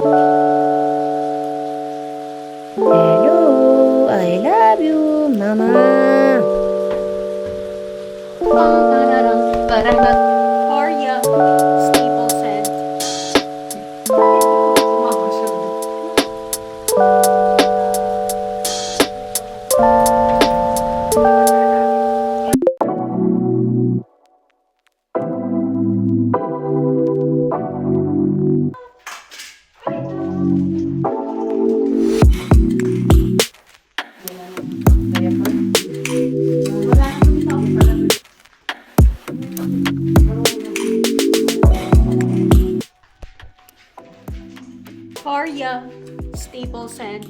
Hello, I love you, mama. Arya staple scent. Arya staple scent.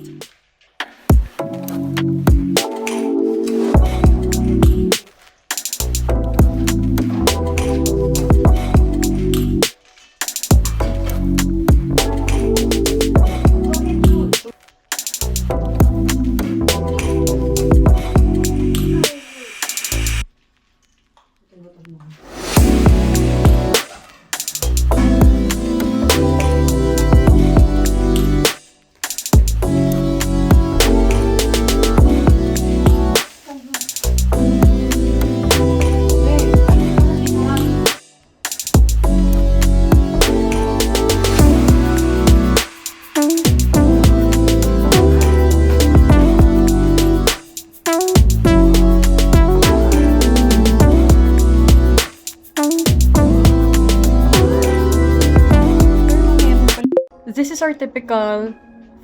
This is our typical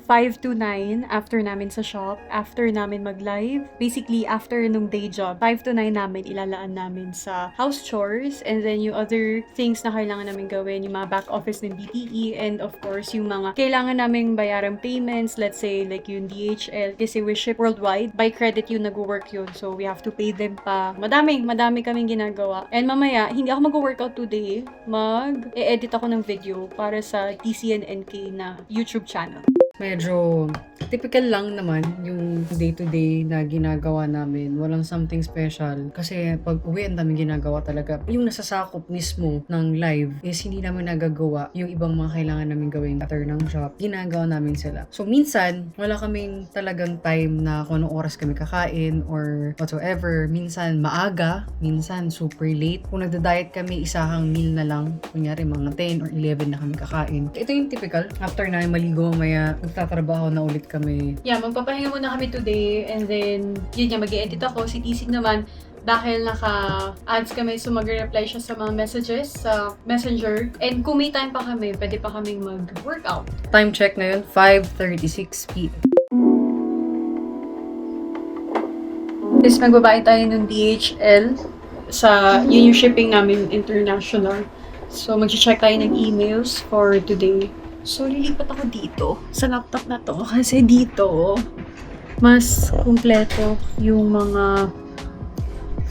5 to 9 after namin sa shop, after namin mag-live. Basically, after nung day job, 5 to 9 namin ilalaan namin sa house chores and then yung other things na kailangan namin gawin, yung mga back office ng BPE and of course, yung mga kailangan naming bayarang payments, let's say like yung DHL, kasi we ship worldwide. By credit yung nag-work yun, so we have to pay them pa. Madami kaming ginagawa. And mamaya, hindi ako mag-workout today. Mag-e-edit ako ng video para sa TCNNK na YouTube channel. Medyo typical lang naman yung day-to-day na ginagawa namin. Walang something special. Kasi pag uwi, ang daming ginagawa talaga. Yung nasasakop mismo ng live is hindi namin nagagawa yung ibang mga kailangan namin gawin after ng shop. Ginagawa namin sila. So, minsan, wala kaming talagang time na kung anong oras kami kakain or whatsoever. Minsan, maaga. Minsan, super late. Kung nagda-diet kami, isahang meal na lang. Kunyari, mga 10 or 11 na kami kakain. Ito yung typical. After namin maligo, maya magtatrabaho na ulit kami. Yeah, magpapahinga muna kami today and then yun nga, mag-edit ako. Si Tisig naman, dahil naka-ads kami, so mag-reply siya sa mga messages sa Messenger. And kung may time pa kami, pwede pa kaming mag-workout. Time check na yun, 5:36 p.m. Is magbabayad tayo ng DHL sa yun yung shipping namin international. So mag-check tayo ng emails for today. So lilipat ako dito sa laptop na to kasi dito mas kumpleto yung mga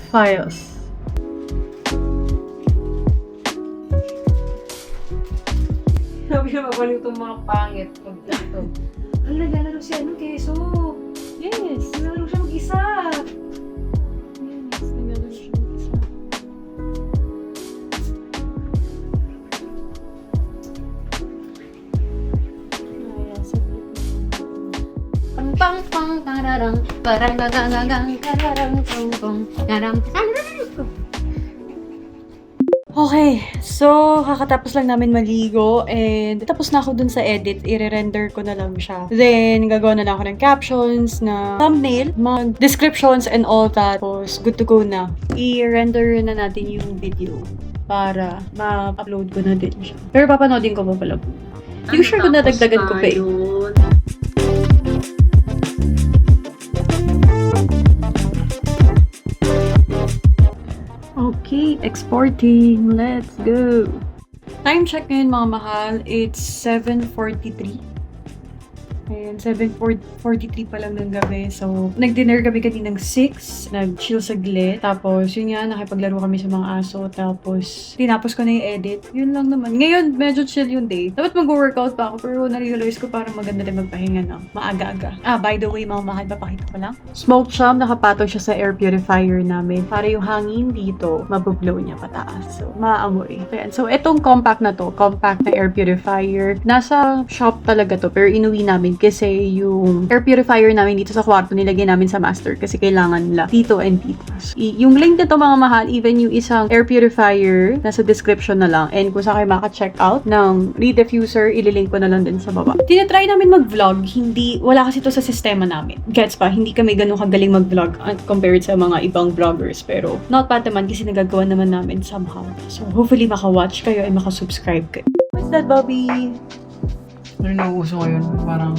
files. Sabi na mabalik itong mga pangit pag ito. Ano, naglalaro siya ng keso. Yes, naglalaro siya mag-isa. Yes, naglalaro siya mag-isa. Pang pang tararang parang nagagang tararang pang pang tarang. Okay, so kakatapos lang namin maligo and tapos na ako dun sa edit, i-render ko na lang siya. Then, gagawa na lang ako ng captions, na thumbnail, mga descriptions and all that. Tapos, good to go na. I-render na natin yung video para ma-upload ko na din siya. Pero papanoodin ko pa pala. Yung sure ko na dagdagan ko pa eh. Okay, exporting. Let's go. Time check ngayon mga mahal. It's 7:43. Ayan, 7:43 pa lang ng gabi. So, nag-dinner kami kaninang 6. Nag-chill saglit. Tapos, yun nga, nakipaglaro kami sa mga aso. Tapos, tinapos ko na yung edit. Yun lang naman. Ngayon, medyo chill yung day. Dapat mag-workout pa ako. Pero na-realize ko parang maganda rin magpahinga na. Maaga-aga. By the way, mga mahal, papakita ko lang. Smoke shop, nakapatong siya sa air purifier namin. Para yung hangin dito, mabublow niya pataas. So, maaamoy. Ayan. So, itong compact na to, compact na air purifier. Nasa shop talaga to. Pero inuwi namin kasi yung air purifier namin dito sa kwarto nilagay namin sa master kasi kailangan nila tito and titas. Yung link nito mga mahal, even yung isang air purifier, nasa description na lang. And kung saan kayo maka-check out ng rediffuser, ililink ko na lang din sa baba. Tinatry namin mag-vlog, wala kasi to sa sistema namin. Gets pa, hindi kami ganun kagaling mag-vlog compared sa mga ibang vloggers. Pero not bad naman kasi nagagawa naman namin somehow. So hopefully maka-watch kayo and maka-subscribe kayo. What's that, Bobby? Ano nauuso ngayon? Parang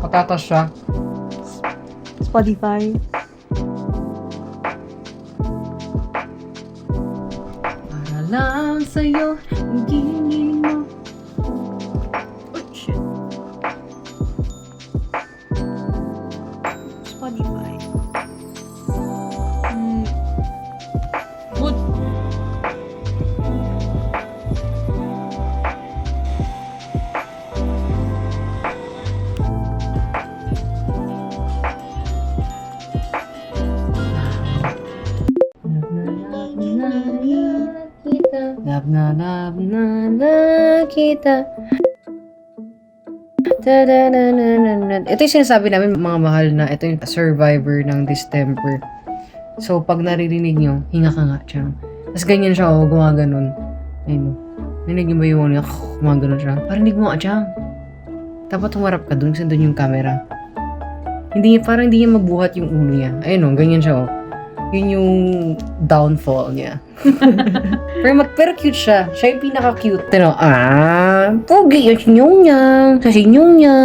patatas siya. Spotify. Para lang sa'yo, hindi mo. Oh, shit. Spotify. Good. Love na kita. Ito yung sinasabi namin mga mahal na ito yung survivor ng distemper. So pag naririnig nyo, hinga ka nga siya. Tapos ganyan siya, gumaganon. Ayun. Narinig nyo ba yung gumaganon siya? Parinig mo nga siya. Dapat humarap ka dun kasi dun yung camera. Parang hindi niya magbuhat yung ulo niya. Ayun ganyan siya Yun yung downfall niya. pero cute siya. Siya yung pinaka-cute. Pogi yung sinyong niya. Sa sinyong niya.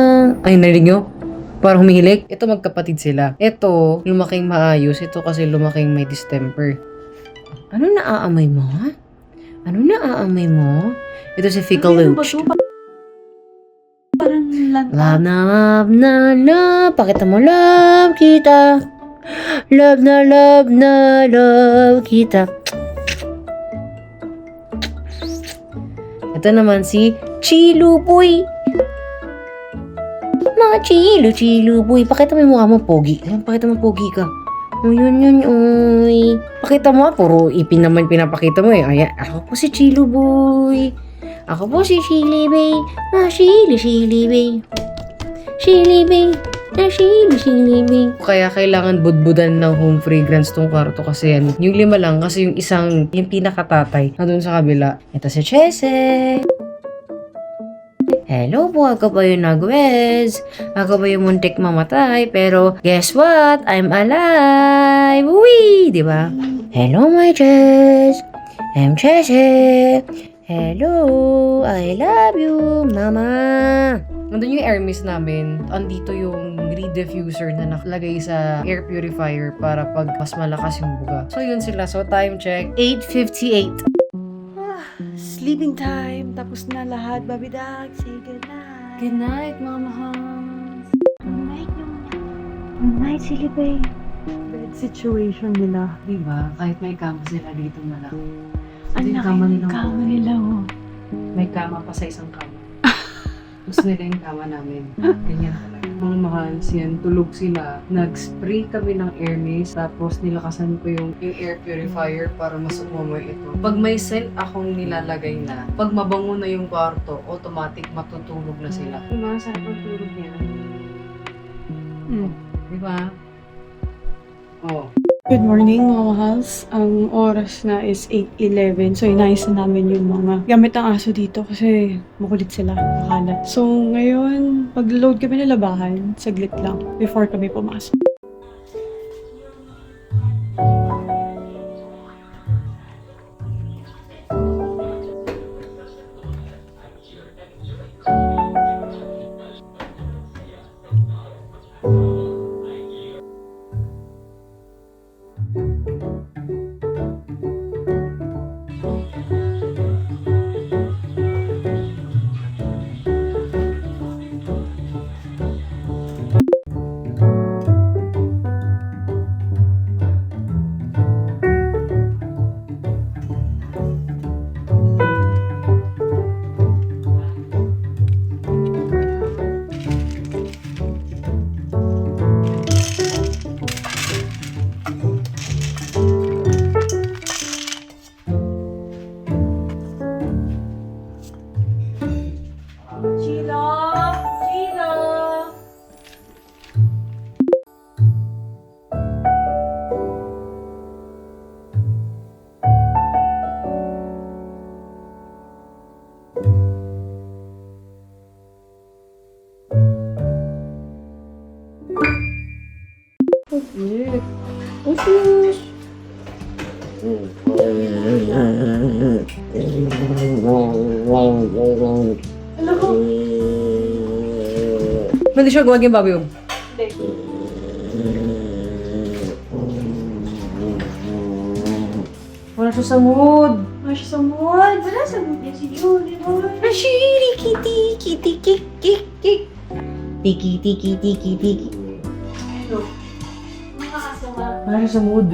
Ay, narinig nyo? Parang humihilik. Ito magkapatid sila. Ito, lumaking maayos. Ito kasi lumaking may distemper. Ano naaamoy mo? Ito si Fickle Looch. Parang lanta. Love na. Pakita mo love kita. Love na love kita. Ito naman si Chilo Boy. Mga Chilo Boy. Pakita mo yung mukha mo, pogi. Pakita mo, pogi ka. Yun, uy. Pakita mo, puro ipin naman pinapakita mo Ayan, ako po si Chilo Boy. Ako po si Chili Bay. Chili Bay. Chili Bay. Chili Bay. Kaya kailangan budbudan ng home fragrance tong kwarto kasi yan. Yung 5 lang kasi yung isang, yung pinakatatay na dun sa kabila. Ito si Chese. Hello po, ako ba yung nagwes? Ako ba yung muntik mamatay? Pero guess what? I'm alive! Uwi! Diba? Hello my Chess! I'm Chese! Hello! I love you, mama! Nandun yung air mist namin. Andito yung rediffuser na nakalagay sa air purifier para pag mas malakas yung buga. So yun sila. So time check, 8:58. Sleeping time. Tapos na lahat. Baby dog, say goodnight. Good night, mga mahal. Good night, Silly Bay. Bed situation nila. Diba? Kahit may kama sila dito na lang. Ang Yung laki kama ng nila. kama nila, May kama pa sa isang kama. Gusto nila yung kama namin. Ganyan talaga. Mga mahal, siyan, tulog sila. Nag-spray kami ng air mist, tapos nilakasan ko yung air purifier para mas umamoy ito. Pag may scent akong nilalagay na, pag mabango na yung kwarto, automatic matutulog na sila. Masarap ang tulog niya. Di ba? Oh. Good morning mga mahals. Ang oras na is 8:11. So inayos na namin yung mga gamit ng aso dito kasi makulit sila, makalat. So ngayon, pag-load kami ng labahan, saglit lang before kami pumasok. Sheila! Sheila! Hindi siya gumaging babi yun. Wala siya sa mood. Wala siya sa mood. Wala sa mood niya si Julie. Ashiri, kitty, kitty, kik, kik, kik. Tiki, tiki, tiki, tiki. Makakasama. Wala siya sa mood.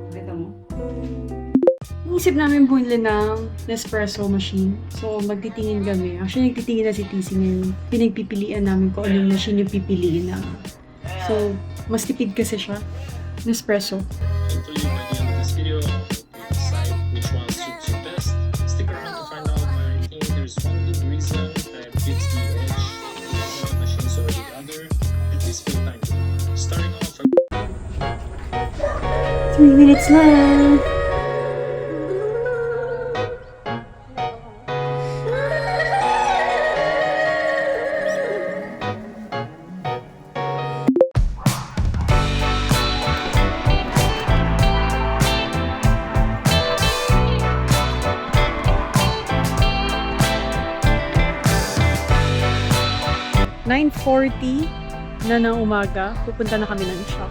Kita mo? Isip namin bumili ng Nespresso machine. So, magtitingin kami. Actually, nagtitingin na si TC ngayon. Pinagpipilian namin kung anong machine yung pipiliin na. So, mas tipid kasi siya. Nespresso. Hopefully by the end of this video, you decide which one suits you best. Stick around to find out, but I think there's one good reason that beats the edge of one machines over the other, at least for the time being. Starting off, 3 minutes left. (9:40) na ng umaga, pupunta na kami ng shop.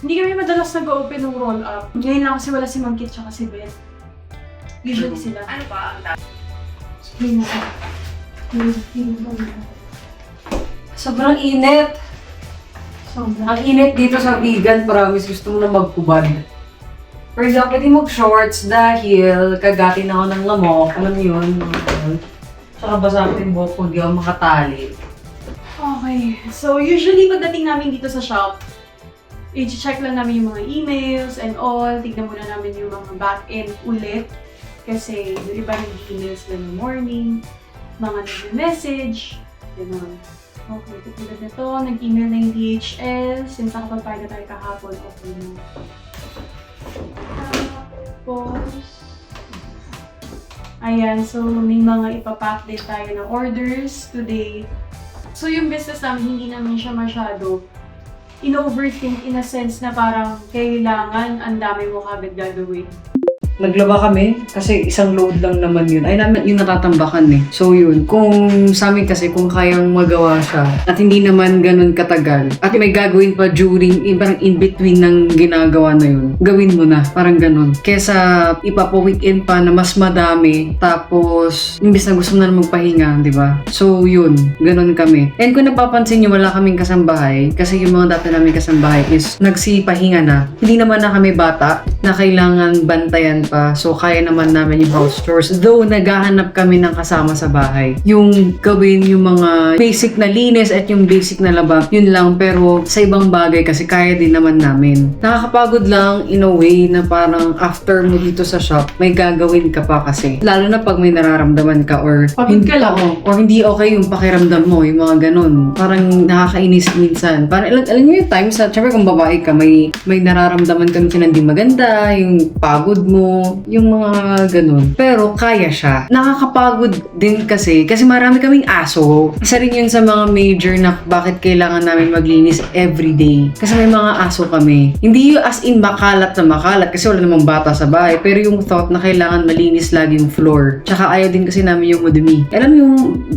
Hindi kami madalas nag-open ng roll-up. Ngayon lang kasi wala si Ma'am Kit tsaka si Beth. Usually sila. Ano ba ang Sabihin na. Sobrang init. Sobrang. Ang init dito sa vegan, promise, gusto mo na magkubad. For example, di mag-shorts dahil kagatin ako ng lamok. Alam mo yun, mga ganun. Tsaka basa ko yung buhok ko, di ako makatali. Okay Okay, so usually pagdating namin dito sa shop, i-check lang namin yung mga emails and all. Tignan muna namin yung mga back-end ulit. Kasi yung iba nag-emails lang in the morning, mga nag-message, gano'n. Okay, tutulad na to, nag-email na yung DHL, since nakapagpayag na tayo kahapon, okay na. Tapos, ayan, so may mga ipapack din tayo ng orders today. So yung business namin, hindi namin siya masyado in-overthink in a sense na parang kailangan ang dami mo kagad gagawin. Naglaba kami kasi isang load lang naman yun. Ay namin yung natatambakan eh. So yun, kung sa amin kasi kung kayang magawa siya at hindi naman ganun katagal at may gagawin pa during, parang in between ng ginagawa na yun, gawin mo na, parang ganun. Kesa ipapa-weekend pa na mas madami tapos imbis na gusto mo na magpahinga, di ba? So yun, ganun kami. And kung napapansin nyo, wala kaming kasambahay kasi yung mga dati namin kasambahay is nagsipahinga na. Hindi naman na kami bata na kailangan bantayan pa. So, kaya naman namin yung house chores. Though, naghahanap kami ng kasama sa bahay. Yung gawin yung mga basic na linis at yung basic na laba, yun lang. Pero, sa ibang bagay kasi kaya din naman namin. Nakakapagod lang in a way na parang after mo dito sa shop, may gagawin ka pa kasi. Lalo na pag may nararamdaman ka or Pagod ka lang. Or hindi okay yung pakiramdam mo, yung mga ganun. Parang nakakainis minsan. Parang, alam niyo yung times na, syempre kung babae ka, may nararamdaman ka minsan na hindi maganda, yung pagod mo, yung mga ganun. Pero kaya siya. Nakakapagod din kasi marami kaming aso. Isa rin yun sa mga major na bakit kailangan namin maglinis everyday. Kasi may mga aso kami. Hindi yung as in makalat na makalat kasi wala namang bata sa bahay. Pero yung thought na kailangan malinis lagi yung floor. Tsaka ayaw din kasi namin yung madumi. Alam yung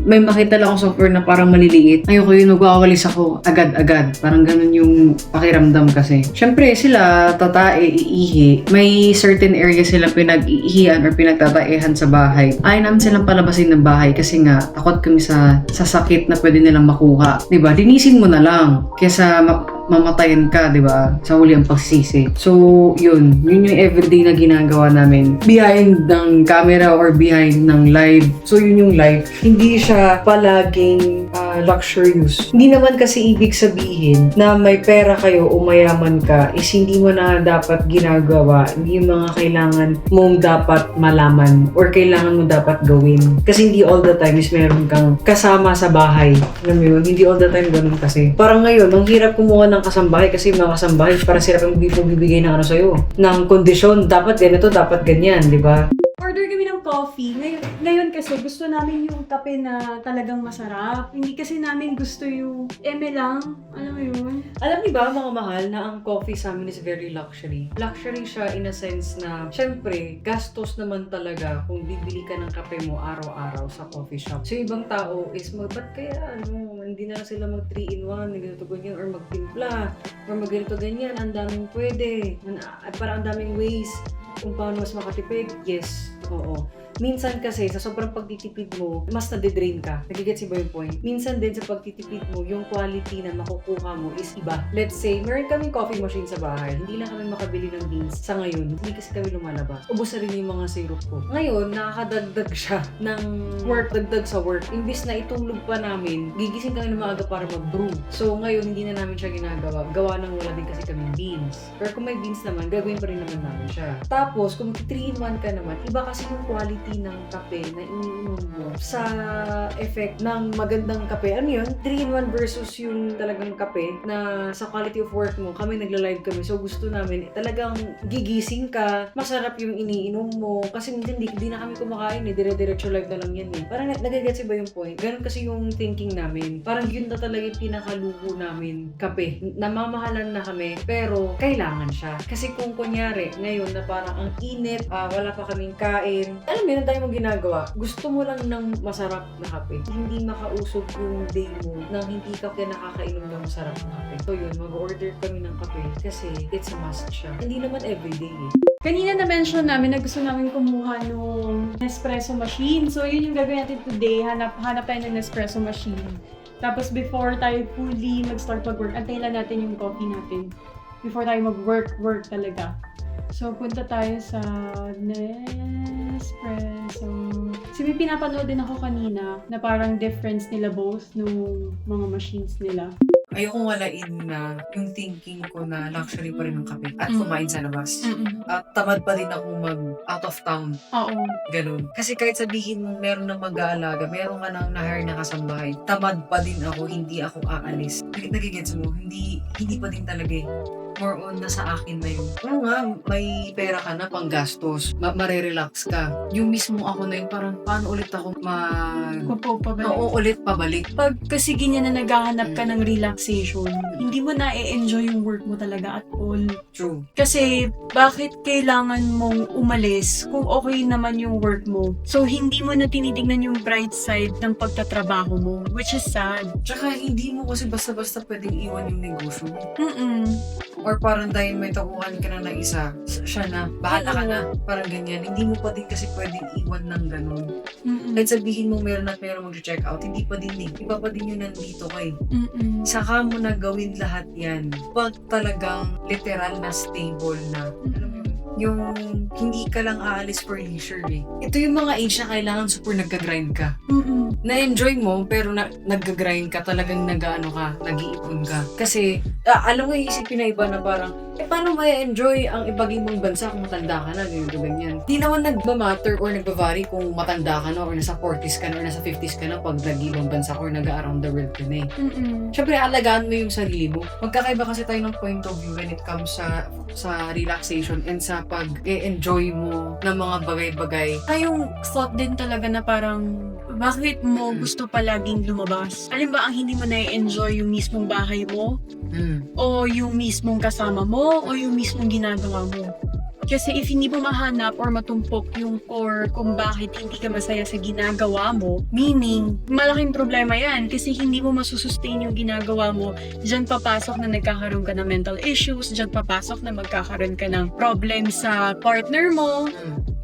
may makita lang akong software na parang maliliit. Ayoko yun, magwawalis ako agad-agad. Parang ganun yung pakiramdam kasi. Syempre sila, tatae, iihi. May certain areas sila pinag-iihian or pinagtataehan sa bahay. Ayaw namin silang palabasin ng bahay kasi nga takot kami sa sakit na pwede nilang makuha. Diba? Linisin mo na lang kesa mamatayan ka, di ba? Sa huli ang pagsisisi. So, yun yung everyday na ginagawa namin. Behind ng camera or behind ng live. So, yun yung live. Hindi siya palaging luxurious. Hindi naman kasi ibig sabihin na may pera kayo o mayaman ka is hindi mo na dapat ginagawa yung mga kailangan mong dapat malaman or kailangan mo dapat gawin. Kasi hindi all the time is meron kang kasama sa bahay. Alam mo yun? Hindi all the time ganun kasi. Parang ngayon, ang hirap kumuha ng kasambahay kasi mga kasambahay para sila pang bibigay ng ano sa'yo. Ng kondisyon. Dapat ganito, dapat ganyan, di ba? Order kami ng coffee. Ngayon kasi gusto namin yung kape na talagang masarap. Hindi kasi namin gusto yung eme lang. Alam mo yun? Alam niyo ba mga mahal na ang coffee sa amin is very luxury. Luxury siya in a sense na syempre gastos naman talaga kung bibili ka ng kape mo araw-araw sa coffee shop. So ibang tao is ba't kaya hindi na sila mag 3-in-1, ganito ganyan or magtimpla or magganito ganyan. Ang daming pwede. Parang ang daming ways kung paano mas makatipid. Yes, oo. Minsan kasi, sa sobrang pagtitipid mo, mas nade-drain ka. Nagigets ba yung point? Minsan din sa pagtitipid mo, yung quality na makukuha mo is iba. Let's say, meron kaming coffee machine sa bahay. Hindi lang kami makabili ng beans sa ngayon. Hindi kasi kami lumalabas. Ubus na rin yung mga syrup ko. Ngayon, nakakadagdag siya ng work, dagdag sa work. Imbis na itulog pa namin, gigising kami ng maaga para mag-brew. So, ngayon, hindi na namin siya ginagawa. Gawa ng wala din kasi kaming beans. Pero kung may beans naman, gagawin pa rin naman namin siya. Tapos, kung 3-in-1 ka naman, iba kasi yung quality ng kape na iniinom mo sa effect ng magandang kape. Ano yun? 3-in-1 versus yung talagang kape na sa quality of work mo, kami nagla-live kami. So gusto namin, talagang gigising ka, masarap yung iniinom mo. Kasi minsan di na kami kumakain eh. Dire-diretso live na lang yan eh. Parang nagagets ba yung point? Ganun kasi yung thinking namin. Parang yun na talaga yung pinakalugo namin, kape. Namamahalan na kami, pero kailangan siya. Kasi kung kunyari, ngayon na parang ang init, wala pa kaming kain. Alam mo yun, tayo mo ginagawa. Gusto mo lang ng masarap na kape. Hindi makausog yung day mo nang hindi ka nakakainom ng masarap na kape. So yun, mag-order kami ng kape kasi it's a must siya. Hindi naman everyday eh. Kanina na-mention namin na gusto namin kumuha ng Nespresso machine. So, yun yung gagawin natin today. Hanap tayo ng Nespresso machine. Tapos, before tayo fully mag-start mag-work, antayin lang natin yung coffee natin. Before tayo mag-work talaga. So, punta tayo sa espresso. So, may pinapanood din ako kanina na parang difference nila both nung mga machines nila. Ayokong walain na yung thinking ko na luxury pa rin ng kape at kumain sa labas. At tamad pa din ako mag out of town. Oo. Ganun. Kasi kahit sabihin mo meron na mag-aalaga, meron ka nang na-hire na kasambahay, tamad pa din ako, hindi ako aalis. Nagigets mo? Hindi pa din talaga eh. More on nasa akin na yun. Oo nga, may pera ka na pang gastos. Marerelax ka. Yung mismo ako na yun, parang paano ulit ako Oo, ulit pabalik. Pag kasi ganyan na naghahanap ka ng relaxation, hindi mo na i-enjoy yung work mo talaga at all. True. Kasi, bakit kailangan mong umalis kung okay naman yung work mo? So, hindi mo na tinitignan yung bright side ng pagtatrabaho mo, which is sad. Tsaka hindi mo kasi basta-basta pwedeng iwan yung negosyo mo. Mm-mm. Or parang dahil may takuhan ka na isa, siya na, bahala ka na. Parang ganyan. Hindi mo pa din kasi pwedeng iwan ng ganun. Mm-mm. Kahit sabihin mo meron at meron mag-check out, hindi pa din eh. Iba pa din yun nandito kay. Mm-mm. Saka mo na gawin lahat yan. Pag talagang literal na stable na. Alam mo yun? Yung hindi ka lang aalis for leisure eh. Ito yung mga age na kailangan super nagka-grind ka. Mm-mm. Na-enjoy mo, pero nagka-grind ka, talagang nag-ano ka, nag-iipon ka. Kasi, alam mo yung isipin na iba na parang, paano ma-enjoy ang ibaging mong bansa kung matanda ka na, ganyan. Di naman nagmamatter or nagbavary kung matanda ka na or nasa 40s ka na or nasa 50s ka na pag nag-ibang bansa or nag-around the world ka na eh. Mm-mm. Siyempre, alagaan mo yung sarili mo. Magkakaiba kasi tayo ng point of view when it comes sa relaxation and sa pag-enjoy mo ng mga bagay-bagay. Yung thought din talaga na parang, bakit mo gusto palaging lumabas? Alin ba ang hindi mo na-enjoy yung mismong bahay mo? O yung mismong kasama mo? O yung mismong ginagawa mo? Kasi if hindi mo mahanap or matumpok yung core kung bakit hindi ka masaya sa ginagawa mo, meaning, malaking problema yan kasi hindi mo masusustain yung ginagawa mo. Diyan papasok na nagkakaroon ka ng mental issues, diyan papasok na magkakaroon ka ng problem sa partner mo,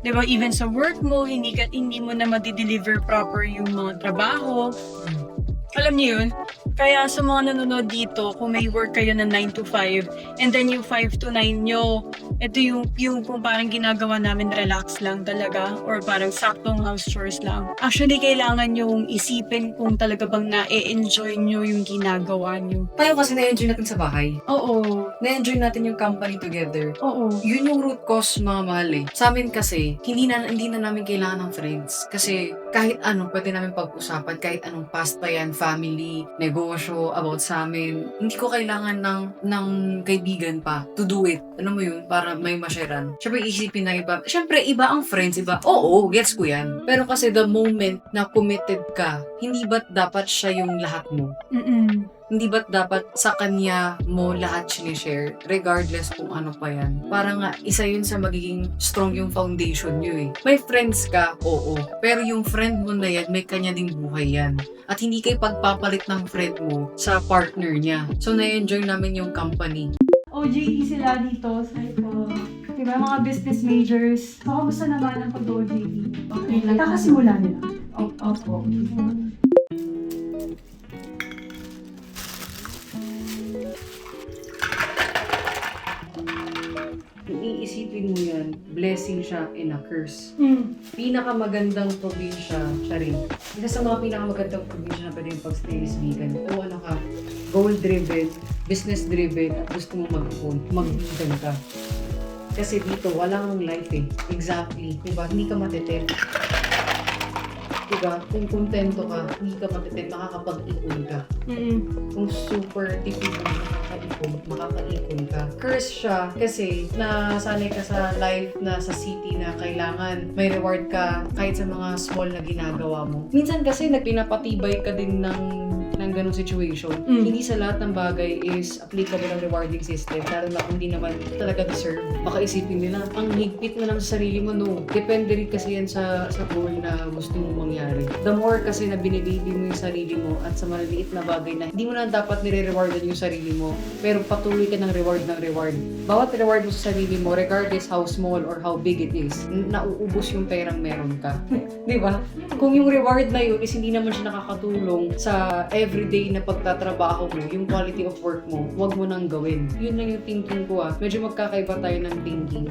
diba? Even sa work mo, hindi mo na madideliver proper yung mga trabaho. Alam niyo yun? Kaya sa mga nanonood dito, kung may work kayo na 9 to 5, and then yung 5 to 9 nyo, ito yung kung parang ginagawa namin relax lang talaga, or parang saktong house chores lang. Actually, kailangan yung isipin kung talaga bang na-enjoy nyo yung ginagawa nyo. Tayo kasi na-enjoy natin sa bahay. Oo. Na-enjoy natin yung company together. Oo. Yun yung root cause, mga mahal eh. Sa amin kasi, hindi na namin kailangan ng friends. Kasi kahit ano, pwede namin pag-usapan. Kahit anong past pa yan, family, negosyo, about sa amin. Hindi ko kailangan ng kaibigan pa to do it. Alam mo yun? Para may masharean. Siyempre, isipin na iba. Siyempre, iba ang friends, iba. Oo, gets ko yan. Pero kasi the moment na committed ka, hindi ba't dapat siya yung lahat mo? Mm-mm. Hindi ba't dapat sa kanya mo lahat sinishare, regardless kung ano pa yan? Para nga, isa yun sa magiging strong yung foundation nyo eh. May friends ka, oo. Pero yung friend mo na yan, may kanya ding buhay yan. At hindi kayo pagpapalit ng friend mo sa partner niya. So, na-enjoy namin yung company. OJT sila dito sa ito. Diba, mga business majors. So, kamusta naman ang pag-OJT? Okay lang. Kakasimula nila. Opo. Iisipin mo yan, blessing siya and a curse. Mm. Pinakamagandang probinsya siya rin. Isa sa mga pinakamagandang probinsya na pwede yung pag-stay is vegan. Kung ano ka, goal-driven, business-driven, at gusto mo mag-vegan ka. Kasi dito, walang life eh. Exactly. Diba? Hindi ka matitin. Diba? Kung kontento ka, hindi ka matitin, makakapag-ipon ka. Kung super tipid ka, makakaipon ka. Curse siya kasi nasanay ka sa life na sa city na kailangan may reward ka kahit sa mga small na ginagawa mo. Minsan kasi nagpinapatibay ka din ng ganong situation. Hindi sa lahat ng bagay is applicable ang rewarding system. Lalo na kung hindi naman talaga deserve. Baka isipin nila, ang higpit mo ng sarili mo, no. Depende rin kasi yan sa goal na gusto mong mangyari. The more kasi na binibibi mo yung sarili mo at sa maliliit na bagay na hindi mo na dapat nire-rewardan yung sarili mo, pero patuloy ka ng reward. Bawat reward mo sa sarili mo, regardless how small or how big it is, nauubos yung perang meron ka. Diba? Kung yung reward na yun is hindi naman siya nakakatulong sa everyday na pagtatrabaho mo, yung quality of work mo, huwag mo nang gawin. Yun lang yung thinking ko Medyo magkakaiba tayo ng thinking.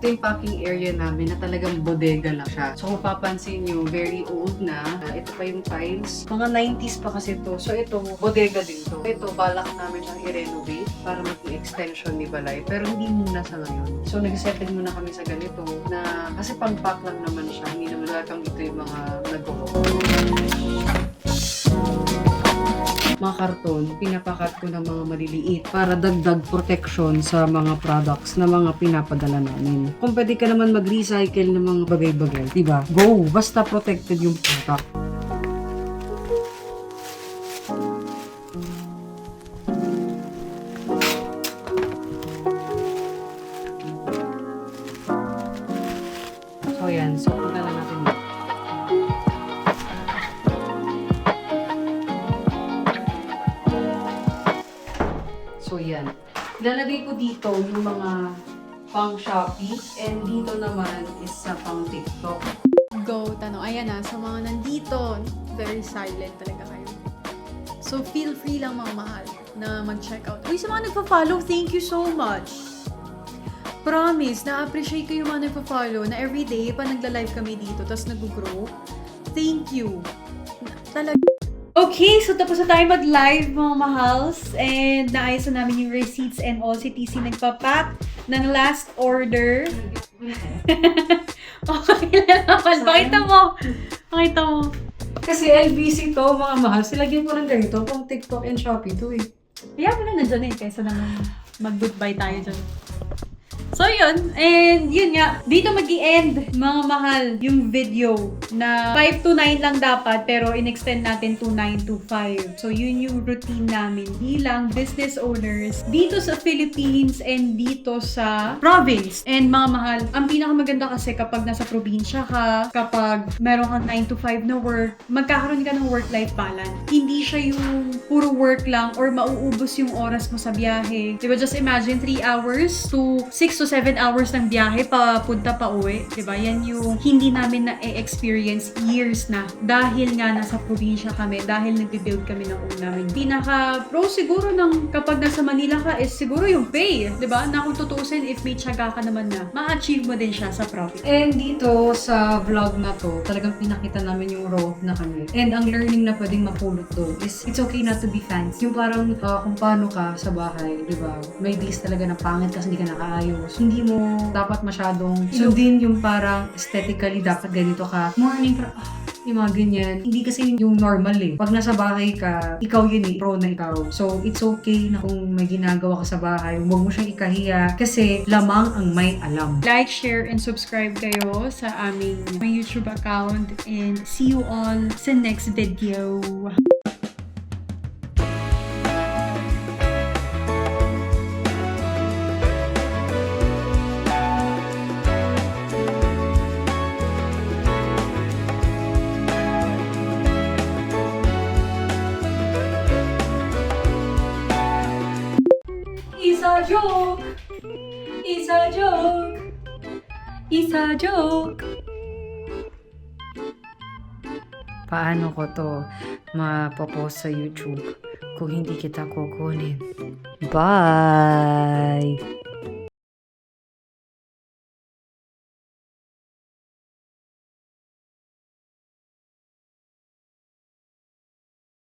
ito yung packing area namin na talagang bodega lang siya. So kung papansin nyo, very old na. Ito pa yung tiles. Mga 90s pa kasi ito. So ito, bodega din to. Ito, balak namin siyang i-renovate para maging extension ni Balay. Pero hindi muna sa ngayon. So nag-settle muna kami sa ganito na kasi pang-pack lang naman siya. Hindi naman lagang ito yung mga nag-o. Mga karton, pinapakat ko ng mga maliliit para dagdag protection sa mga products na mga pinapadala namin. Kung pwede ka naman mag-recycle ng mga bagay-bagay, diba? Go! Basta protected yung product. So yan, so punta na natin dito. So, yan. Ilalagay ko dito yung mga pang Shopee and dito naman is sa pang TikTok. Go, tanong. Ayan na, sa mga nandito, very silent talaga kayo. So, feel free lang mga mahal na mag-check out. Uy, sa mga nagpa-follow, thank you so much. Promise, na-appreciate ko yung mga nagpa-follow na everyday pa nagla-live kami dito, tapos nag-grow. Thank you. Talaga. Okay, so tapos na tayo mag-live mga mahals and naayos na namin yung receipts and all. Si TC nagpapack ng last order. Okay na naman. Pakita mo. Pakita mo. Kasi LBC to, mga mahal. Silagyan mo lang ganito pang TikTok and Shopee to eh. Kaya mo na nandyan eh, kaysa naman mag-goodbye tayo dyan. So yun, and yun nga, dito mag-i-end mga mahal yung video na 5 to 9 lang dapat pero in-extend natin to 9 to 5. So yun yung routine namin bilang business owners dito sa Philippines and dito sa province. And mga mahal, ang pinakamaganda kasi kapag nasa probinsya ka, kapag meron kang 9 to 5 na work, magkakaroon ka ng work-life balance. Hindi siya yung puro work lang or mauubos yung oras mo sa biyahe. Diba, just imagine 3 hours to 6 to 7 hours ng biyahe papunta pa uwi. Diba? Yan yung hindi namin na-experience years na dahil nga nasa probinsya kami, dahil nag-build kami ng own namin. Pinaka-pro siguro ng kapag nasa Manila ka is siguro yung pay. Diba? Na kung tutusin, if may tiyaga ka naman na, ma-achieve mo din siya sa province. And dito sa vlog na to, talagang pinakita namin yung raw na kami. And ang learning na pwedeng mapulot doon is it's okay not to be fancy. Yung parang kung paano ka sa bahay, diba? May days talaga na pangit kasi hindi ka nakaayos. Hindi mo dapat masyadong sundin yung parang aesthetically dapat ganito ka. Morning, yung mga ganyan. Hindi kasi yung normal eh. Pag nasa bahay ka, ikaw yun eh. Pro na ikaw. So, it's okay na kung may ginagawa ka sa bahay, huwag mo siyang ikahiya kasi lamang ang may alam. Like, share, and subscribe kayo sa aming YouTube account and see you all sa next video. It's a joke! It's a joke! It's a joke! Paano ko to mapopost sa YouTube kung hindi kita kukunin? Bye!